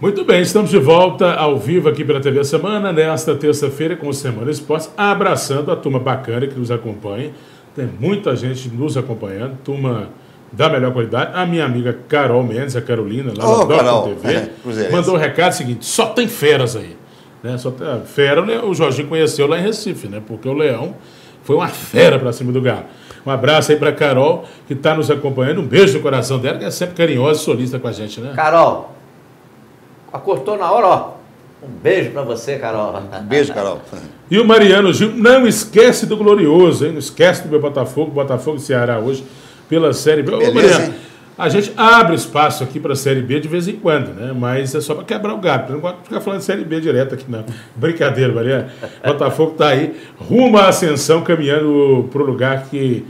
Muito bem, estamos de volta ao vivo aqui pela TV Semana, nesta terça-feira com o Semana Esportes, abraçando a turma bacana que nos acompanha. Tem muita gente nos acompanhando, turma da melhor qualidade. A minha amiga Carol Mendes, a Carolina, lá na Doctor TV, mandou um recado seguinte: só tem feras aí. Né? Só tem, fera, né? O Jorginho conheceu lá em Recife, né? Porque o Leão foi uma fera para cima do Galo. Um abraço aí para a Carol, que está nos acompanhando. Um beijo no coração dela, que é sempre carinhosa e solista com a gente, né? Carol, acordou na hora, ó. Um beijo para você, Carol. Um beijo, Carol. E o Mariano Gil, não esquece do Glorioso, hein? Não esquece do meu Botafogo e Ceará hoje, pela Série B. Ô, Mariano, a gente abre espaço aqui para a Série B de vez em quando, né? Mas é só para quebrar o gato. Não pode ficar falando de Série B direto aqui, não. Brincadeira, Mariano. O Botafogo está aí, rumo à ascensão, caminhando para o lugar que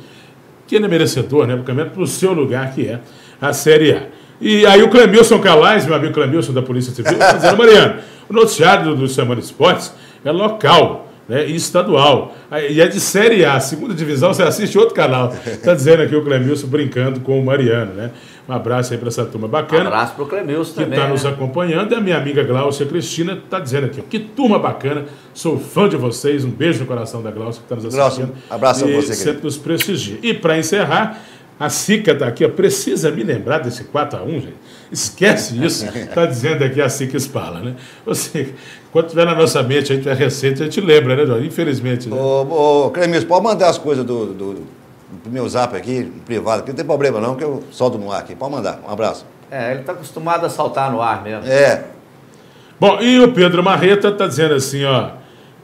ele é merecedor, né? Caminhando para o seu lugar, que é a Série A. E aí o Clemilson Calais, meu amigo Clemilson da Polícia Civil, está dizendo: Mariano, o noticiário do Semana Esportes é local, né, e estadual. E é de Série A, segunda divisão, você assiste outro canal. Está dizendo aqui o Clemilson brincando com o Mariano, né? Um abraço aí para essa turma bacana. Um abraço para o Clemilson também. Que está nos acompanhando. E a minha amiga Glaucia Cristina está dizendo aqui: que turma bacana, sou fã de vocês. Um beijo no coração da Glaucia que está nos assistindo. Glaucia, abraço a você, querido. Sempre nos prestigia. E para encerrar, a Sica está aqui, ó, precisa me lembrar desse 4-1, gente. Esquece isso. Está dizendo aqui a Sica Spala, né? Você, quando tiver na nossa mente, a gente tiver receita, a gente lembra, né, Jorge? Infelizmente. Né? Ô, Clemilson, pode mandar as coisas do meu zap aqui, no privado, que não tem problema não, que eu solto no ar aqui. Pode mandar. Um abraço. Ele está acostumado a saltar no ar mesmo. Bom, e o Pedro Marreta está dizendo assim, ó: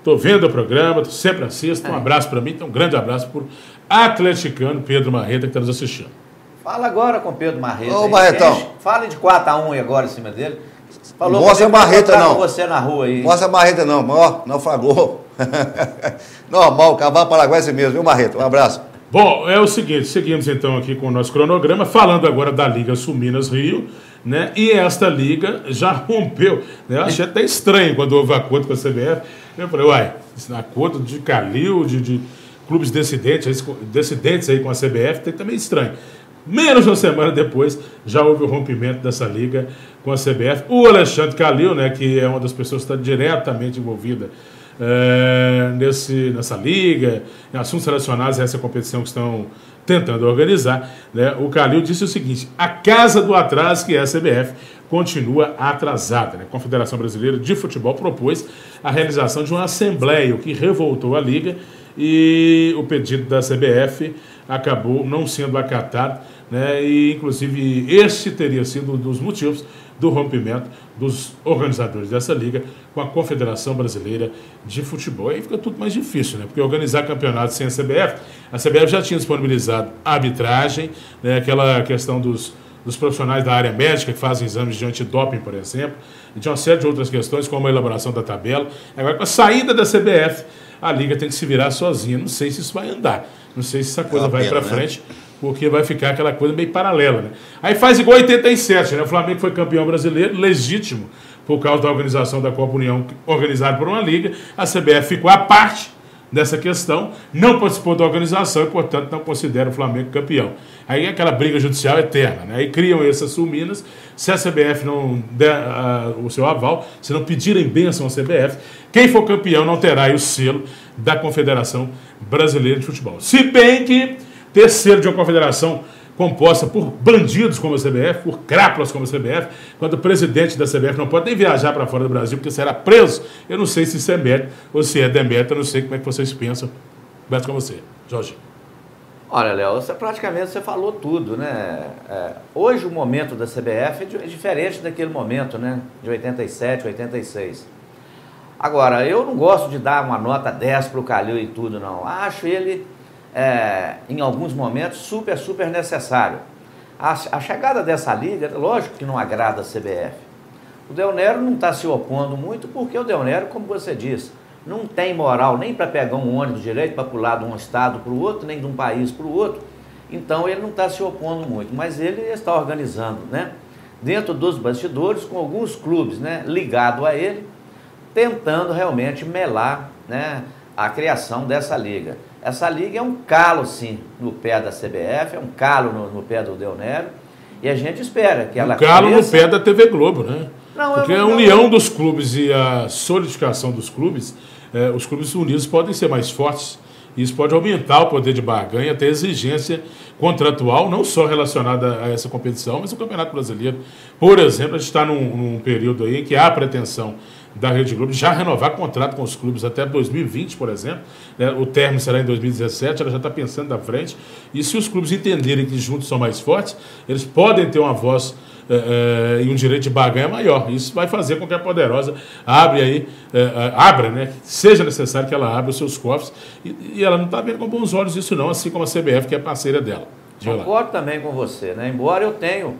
tô vendo o programa, sempre assisto. Um abraço para mim, então um grande abraço por atleticano Pedro Marreta, que está nos assistindo. Fala agora com o Pedro Marreta. Ô, Marretão. Fala de 4-1 agora em cima dele. Falou mostra a Marreta não. Você na rua aí. Mostra a Marreta não, ó, naufragou. Normal, cavalo paraguaise mesmo, viu, Marreta? Um abraço. Bom, é o seguinte, seguimos então aqui com o nosso cronograma, falando agora da Liga Sul-Minas Rio, né? E esta liga já rompeu, né? Eu achei até estranho quando houve acordo com a CBF. Eu falei: uai, acordo de Calil, de clubes dissidentes aí com a CBF, tem também estranho. Menos de uma semana depois, já houve o rompimento dessa liga com a CBF. O Alexandre Calil, né, que é uma das pessoas que está diretamente envolvida nessa liga, em assuntos relacionados a essa competição que estão tentando organizar, né, o Calil disse o seguinte: a casa do atraso, que é a CBF, continua atrasada. Né? A Confederação Brasileira de Futebol propôs a realização de uma assembleia, o que revoltou a liga, e o pedido da CBF acabou não sendo acatado, né? E inclusive este teria sido um dos motivos do rompimento dos organizadores dessa liga com a Confederação Brasileira de Futebol. Aí fica tudo mais difícil, né? Porque organizar campeonatos sem a CBF já tinha disponibilizado a arbitragem, né? Aquela questão dos profissionais da área médica que fazem exames de antidoping, por exemplo, e tinha uma série de outras questões, como a elaboração da tabela. Agora, com a saída da CBF, a liga tem que se virar sozinha. Não sei se isso vai andar, não sei se essa coisa vai para frente, porque vai ficar aquela coisa meio paralela, né? Aí faz igual 87, né? O Flamengo foi campeão brasileiro, legítimo, por causa da organização da Copa União, organizada por uma liga. A CBF ficou à parte dessa questão, não participou da organização e, portanto, não considera o Flamengo campeão. Aí é aquela briga judicial eterna, né? Aí criam essas Sul-Minas. Se a CBF não der o seu aval, se não pedirem bênção à CBF, quem for campeão não terá aí o selo da Confederação Brasileira de Futebol. Se bem que ter selo de uma confederação composta por bandidos como a CBF, por crápulas como a CBF, quando o presidente da CBF não pode nem viajar para fora do Brasil porque será preso, eu não sei se isso é mérito ou se é demérito, eu não sei como é que vocês pensam. Começo com você, Jorge. Olha, Léo, praticamente você falou tudo, né? Hoje o momento da CBF é diferente daquele momento, né? De 87, 86. Agora, eu não gosto de dar uma nota 10 para o Calil e tudo, não. Acho ele, em alguns momentos, super necessário. A chegada dessa liga, lógico que não agrada a CBF. O Del Nero não está se opondo muito, porque o Del Nero, como você disse, não tem moral nem para pegar um ônibus direito para pular de um estado para o outro, nem de um país para o outro. Então ele não está se opondo muito, mas ele está organizando, né, dentro dos bastidores, com alguns clubes, né, ligados a ele, tentando realmente melar, né, a criação dessa liga. Essa liga é um calo, sim, no pé da CBF, é um calo no pé do Del Nero, e a gente espera que ela calo no pé da TV Globo, né? Porque a união dos clubes e a solidificação dos clubes, os clubes unidos podem ser mais fortes. Isso pode aumentar o poder de barganha, até exigência contratual, não só relacionada a essa competição, mas o Campeonato Brasileiro. Por exemplo, a gente está num período aí em que há a pretensão da Rede Globo já renovar contrato com os clubes até 2020, por exemplo. O término será em 2017, ela já está pensando na frente. E se os clubes entenderem que juntos são mais fortes, eles podem ter uma voz e um direito de barganha maior. Isso vai fazer com que a Poderosa abra, né? Seja necessário que ela abra os seus cofres. E ela não está vendo com bons olhos isso não, assim como a CBF, que é parceira dela. Concordo também com você, né? Embora eu tenha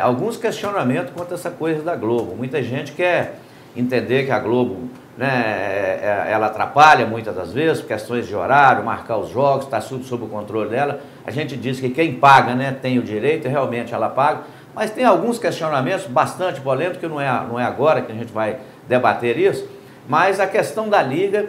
alguns questionamentos quanto a essa coisa da Globo. Muita gente quer entender que a Globo, né, ela atrapalha muitas das vezes, questões de horário, marcar os jogos, está tudo sob o controle dela. A gente diz que quem paga, né, tem o direito, e realmente ela paga, mas tem alguns questionamentos bastante polêmicos, que não é agora que a gente vai debater isso, mas a questão da liga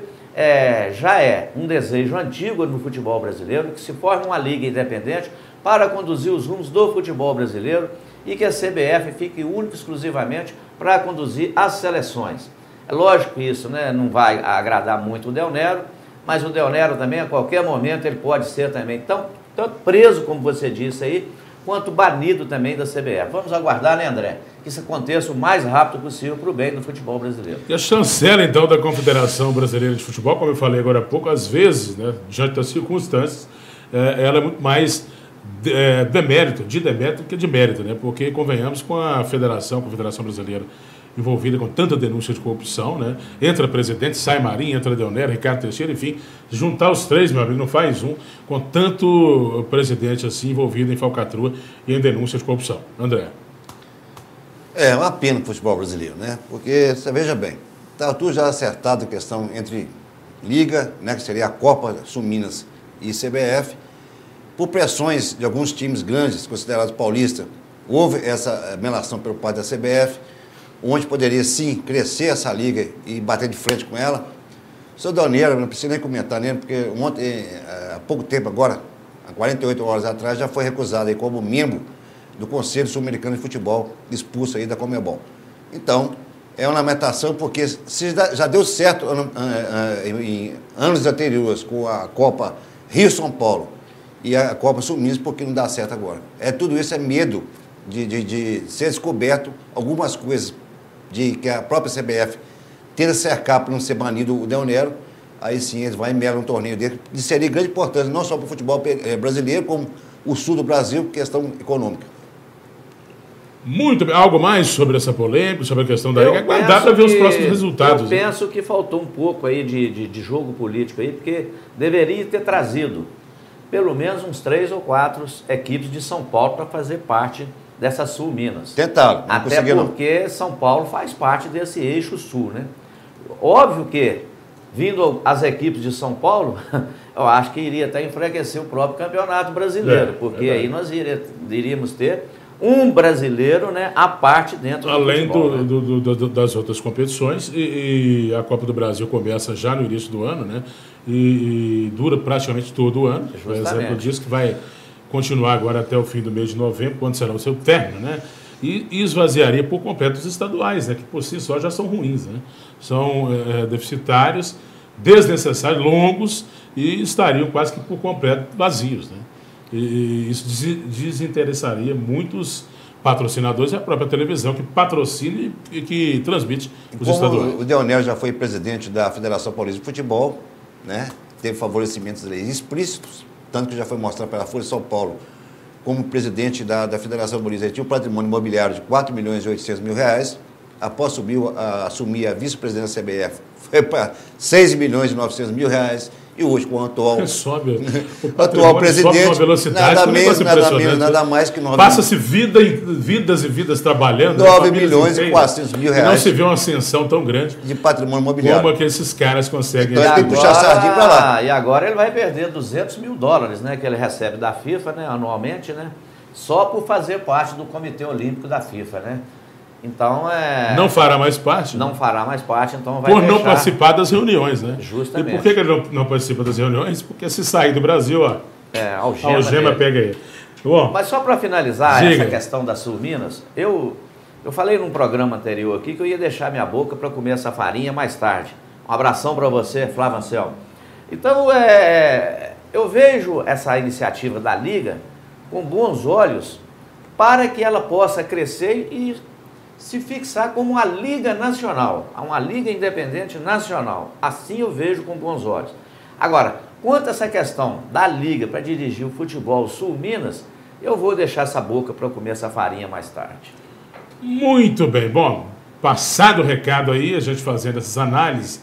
já é um desejo antigo no futebol brasileiro, que se forme uma liga independente para conduzir os rumos do futebol brasileiro e que a CBF fique única e exclusivamente para conduzir as seleções. É lógico que isso, né, não vai agradar muito o Del Nero, mas o Del Nero também, a qualquer momento, ele pode ser também tanto preso, como você disse aí, quanto banido também da CBF. Vamos aguardar, né, André, que isso aconteça o mais rápido possível para o bem do futebol brasileiro. E a chancela, então, da Confederação Brasileira de Futebol, como eu falei agora há pouco, às vezes, né, diante das circunstâncias, ela é muito mais demérito que de mérito, né? Porque convenhamos com a Confederação Brasileira envolvida com tanta denúncia de corrupção, né? Entra presidente, sai Marinho, entra Del Nero, Ricardo Teixeira, enfim, juntar os três, meu amigo, não faz um, com tanto presidente assim envolvido em falcatrua e em denúncia de corrupção. André. É uma pena o futebol brasileiro, né? Porque, você veja bem, está tudo já acertado a questão entre Liga, né, que seria a Copa Sul-Minas e CBF. Por pressões de alguns times grandes, considerados paulistas, houve essa melação pelo parte da CBF, onde poderia sim crescer essa liga e bater de frente com ela. O seu Del Nero, não precisa nem comentar nele, porque ontem, há pouco tempo agora, há 48 horas atrás, já foi recusado aí como membro do Conselho Sul-Americano de Futebol, expulso aí da Conmebol. Então, é uma lamentação, porque se já deu certo em anos anteriores com a Copa Rio-São Paulo e a Copa Sul-Minas, porque não dá certo agora. Tudo isso é medo de ser descoberto algumas coisas que a própria CBF tenta cercar para não ser banido o Del Nero. Aí sim eles vão e melam um torneio dele, de seria grande importância, não só para o futebol brasileiro, como o sul do Brasil, questão econômica. Muito bem. Algo mais sobre essa polêmica, sobre a questão da liga? Dá para ver os próximos resultados. Eu penso que faltou um pouco aí de jogo político aí, porque deveria ter trazido pelo menos uns 3 ou 4 equipes de São Paulo para fazer parte dessa Sul-Minas. Tentaram, não até porque São Paulo faz parte desse eixo sul, né? Óbvio que, vindo as equipes de São Paulo, eu acho que iria até enfraquecer o próprio Campeonato Brasileiro, porque aí nós iríamos ter um brasileiro, né, à parte dentro do além futebol, das outras competições, e a Copa do Brasil começa já no início do ano, né, e dura praticamente todo o ano. Por exemplo, diz que vai continuar agora até o fim do mês de novembro, quando será o seu término, né, e esvaziaria por completo os estaduais, né, que por si só já são ruins, né, são deficitários, desnecessários, longos, e estariam quase que por completo vazios, né. E isso desinteressaria muitos patrocinadores e a própria televisão que patrocina e que transmite os estaduais. O Del Nero já foi presidente da Federação Paulista de Futebol, né? Teve favorecimentos explícitos, tanto que já foi mostrado pela Folha de São Paulo como presidente da Federação Paulista. Ele tinha um patrimônio imobiliário de 4 milhões e 800 mil reais. Após assumir a vice-presidência da CBF, foi para 6 milhões e 900 mil reais. E hoje, com o atual presidente, nada mais que 9 passa-se vidas e vidas trabalhando. 9 milhões e 400 mil reais. E não se vê uma ascensão tão grande de patrimônio imobiliário. Como que esses caras conseguem. Então ele tem que puxar a sardinha para lá. E agora ele vai perder $200 mil, né, que ele recebe da FIFA, né, anualmente, né, só por fazer parte do Comitê Olímpico da FIFA, né. Então, não fará mais parte? Não fará mais parte, então vai não participar das reuniões, né? Justamente. E por que ele não participa das reuniões? Porque se sair do Brasil, ó, algema pega aí. Bom, mas só para finalizar essa questão da Sul-Minas, eu Eu falei num programa anterior aqui que eu ia deixar minha boca para comer essa farinha mais tarde. Um abração para você, Flávio Anselmo. Então, eu vejo essa iniciativa da Liga com bons olhos para que ela possa crescer e se fixar como uma Liga Nacional, uma Liga Independente Nacional. Assim eu vejo com bons olhos. Agora, quanto a essa questão da Liga para dirigir o futebol Sul-Minas, eu vou deixar essa boca para comer essa farinha mais tarde. Muito bem. Bom, passado o recado aí, a gente fazendo essas análises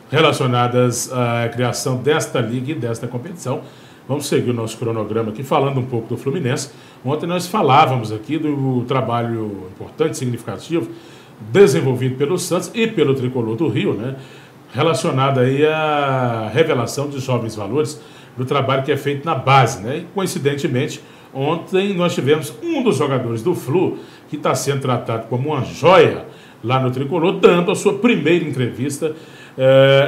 relacionadas à criação desta Liga e desta competição, vamos seguir o nosso cronograma aqui, falando um pouco do Fluminense. Ontem nós falávamos aqui do trabalho importante, significativo, desenvolvido pelo Santos e pelo Tricolor do Rio, né? Relacionado aí à revelação de jovens valores do trabalho que é feito na base, né? E, coincidentemente, ontem nós tivemos um dos jogadores do Flu, que está sendo tratado como uma joia lá no Tricolor, dando a sua primeira entrevista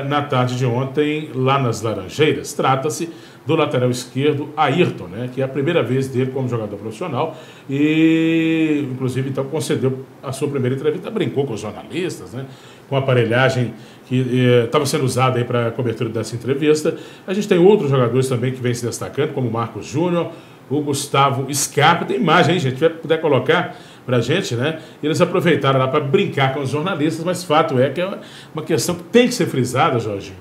na tarde de ontem, lá nas Laranjeiras. Trata-se do lateral esquerdo, Ayrton, né, que é a primeira vez dele como jogador profissional e, inclusive, então, concedeu a sua primeira entrevista, brincou com os jornalistas, né, com a aparelhagem que estava sendo usada aí para a cobertura dessa entrevista. A gente tem outros jogadores também que vêm se destacando, como o Marcos Júnior, o Gustavo Scarpa. Tem imagem aí, gente, se puder colocar para a gente, né? Eles aproveitaram lá para brincar com os jornalistas, mas fato é que é uma questão que tem que ser frisada, Jorginho.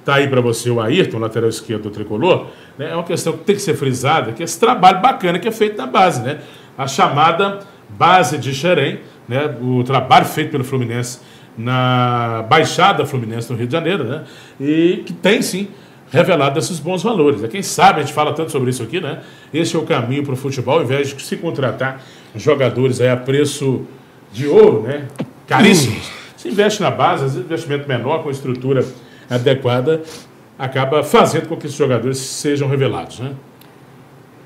Está aí para você o Ayrton, lateral esquerdo do Tricolor, né? É uma questão que tem que ser frisada, que é esse trabalho bacana que é feito na base, né? A chamada base de Xerém, né? O trabalho feito pelo Fluminense na Baixada Fluminense no Rio de Janeiro, né? E que tem, sim, revelado esses bons valores. Quem sabe, a gente fala tanto sobre isso aqui, né? Esse é o caminho para o futebol, ao invés de se contratar jogadores aí a preço de ouro, né? Caríssimos. Se investe na base, às vezes investimento menor, com estrutura adequada, acaba fazendo com que esses jogadores sejam revelados, né?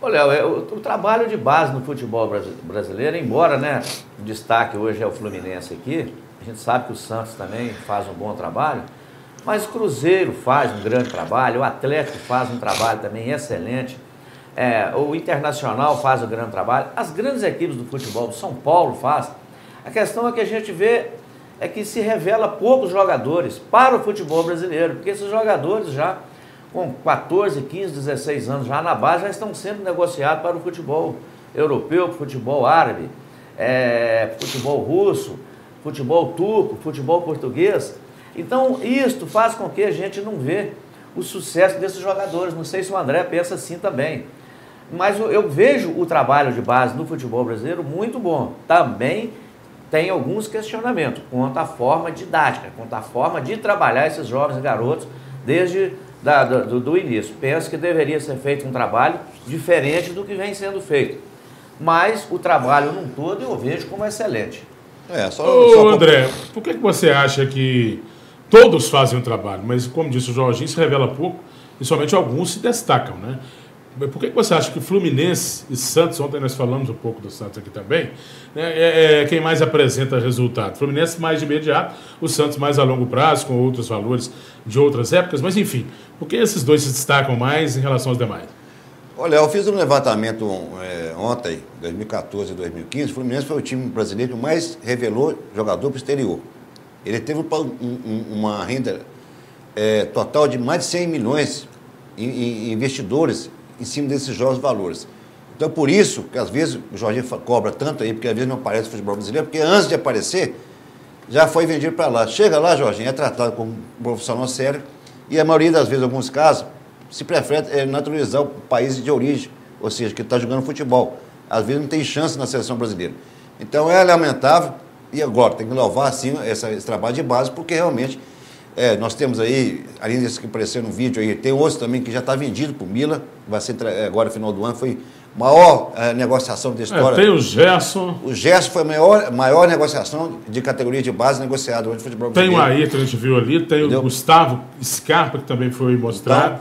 Olha, o trabalho de base no futebol brasileiro, embora, né, o destaque hoje é o Fluminense aqui, a gente sabe que o Santos também faz um bom trabalho, mas o Cruzeiro faz um grande trabalho, o Atlético faz um trabalho também excelente, o Internacional faz um grande trabalho, as grandes equipes do futebol, o São Paulo faz. A questão é que a gente vê que se revela poucos jogadores para o futebol brasileiro, porque esses jogadores já com 14, 15, 16 anos já na base já estão sendo negociados para o futebol europeu, futebol árabe, futebol russo, futebol turco, futebol português. Então, isto faz com que a gente não vê o sucesso desses jogadores. Não sei se o André pensa assim também. Mas eu vejo o trabalho de base no futebol brasileiro muito bom. Também tem alguns questionamentos quanto à forma didática, quanto à forma de trabalhar esses jovens garotos desde do início. Penso que deveria ser feito um trabalho diferente do que vem sendo feito. Mas o trabalho num todo eu vejo como excelente. André, por que você acha que todos fazem um trabalho, mas, como disse o Jorginho, se revela pouco e somente alguns se destacam, né? Por que você acha que Fluminense e Santos, ontem nós falamos um pouco do Santos aqui também, né, quem mais apresenta resultado? Fluminense mais de imediato, o Santos mais a longo prazo, com outros valores de outras épocas, mas enfim, por que esses dois se destacam mais em relação aos demais? Olha, eu fiz um levantamento ontem, 2014 e 2015, o Fluminense foi o time brasileiro que mais revelou jogador para o exterior. Ele teve uma renda total de mais de 100 milhões em investidores em cima desses jovens valores. Então, por isso que às vezes o Jorginho cobra tanto aí, porque às vezes não aparece o futebol brasileiro, porque antes de aparecer, já foi vendido para lá. Chega lá, Jorginho, é tratado como um profissional sério, e a maioria das vezes, em alguns casos, se prefere naturalizar o país de origem, ou seja, que está jogando futebol. Às vezes não tem chance na seleção brasileira. Então, é lamentável, e agora tem que louvar, sim, esse trabalho de base, porque realmente nós temos aí, além desse que apareceu no vídeo aí, tem outros também que já está vendido para o Milan, vai ser agora no final do ano, foi a maior negociação da história. Tem o Gerson. O Gerson foi a maior negociação de categoria de base negociada hoje no futebol brasileiro. Tem o Ayrton, a gente viu ali, tem o Gustavo Scarpa, que também foi mostrado,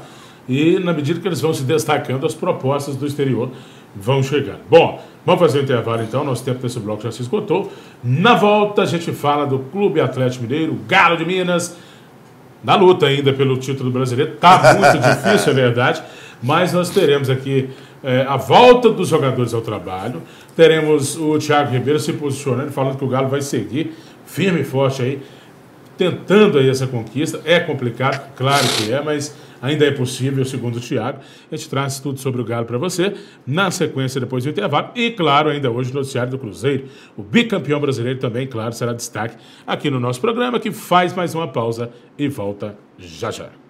e na medida que eles vão se destacando, as propostas do exterior vão chegando. Bom, vamos fazer o intervalo então, nosso tempo desse bloco já se esgotou. Na volta a gente fala do Clube Atlético Mineiro, Galo de Minas, na luta ainda pelo título brasileiro. Está muito difícil, é verdade, mas nós teremos aqui a volta dos jogadores ao trabalho. Teremos o Thiago Ribeiro se posicionando, falando que o Galo vai seguir firme e forte aí, tentando aí essa conquista. É complicado, claro que é, mas ainda é possível, segundo o Thiago. A gente traz tudo sobre o Galo para você, na sequência depois do intervalo. E, claro, ainda hoje o noticiário do Cruzeiro. O bicampeão brasileiro também, claro, será destaque aqui no nosso programa, que faz mais uma pausa e volta já já.